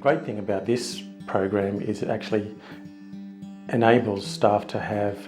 great thing about this program is it actually enables staff to have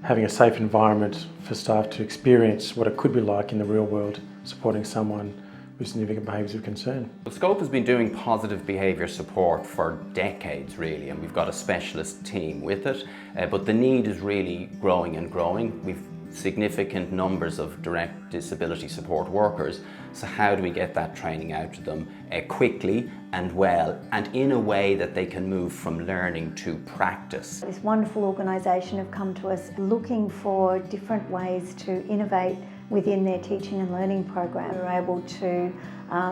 having a safe environment for staff to experience what it could be like in the real world supporting someone with significant behaviours of concern. Scope has been doing positive behaviour support for decades really, and we've got a specialist team with it, but the need is really growing and growing. We've significant numbers of direct disability support workers, so how do we get that training out to them quickly and well, and in a way that they can move from learning to practice. This wonderful organisation have come to us looking for different ways to innovate within their teaching and learning program. We're able to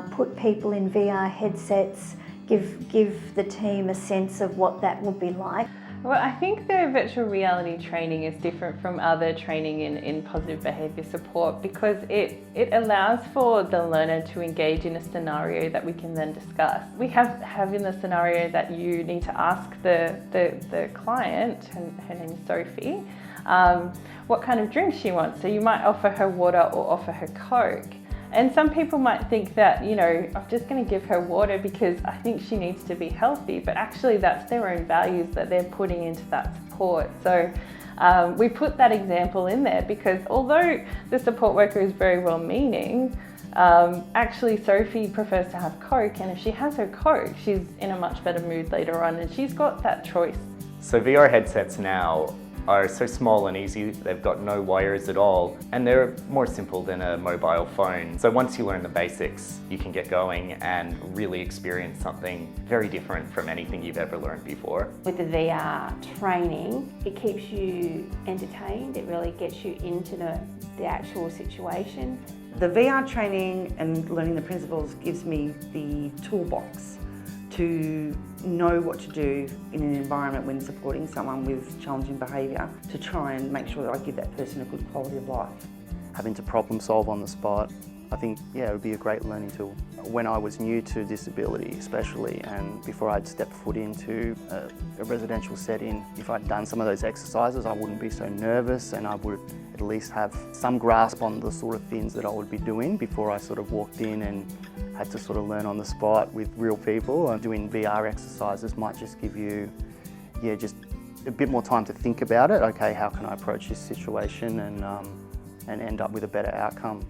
put people in VR headsets, give the team a sense of what that would be like. Well, I think the virtual reality training is different from other training in positive behaviour support because it allows for the learner to engage in a scenario that we can then discuss. We have in the scenario that you need to ask the client, her name is Sophie, what kind of drink she wants. So you might offer her water or offer her Coke. And some people might think that, you know, I'm just going to give her water because I think she needs to be healthy, but actually that's their own values that they're putting into that support. So we put that example in there because although the support worker is very well-meaning, actually Sophie prefers to have Coke, and if she has her Coke, she's in a much better mood later on, and she's got that choice. So VR headsets now are so small and easy, they've got no wires at all, and they're more simple than a mobile phone. So once you learn the basics, you can get going and really experience something very different from anything you've ever learned before. With the VR training, it keeps you entertained, it really gets you into the actual situation. The VR training and learning the principles gives me the toolbox to know what to do in an environment when supporting someone with challenging behaviour, to try and make sure that I give that person a good quality of life. Having to problem solve on the spot, I think, yeah, it would be a great learning tool. When I was new to disability especially, and before I'd stepped foot into a residential setting, if I'd done some of those exercises, I wouldn't be so nervous, and I would at least have some grasp on the sort of things that I would be doing before I sort of walked in and had to sort of learn on the spot with real people. Doing VR exercises might just give you, yeah, just a bit more time to think about it. Okay, how can I approach this situation and end up with a better outcome?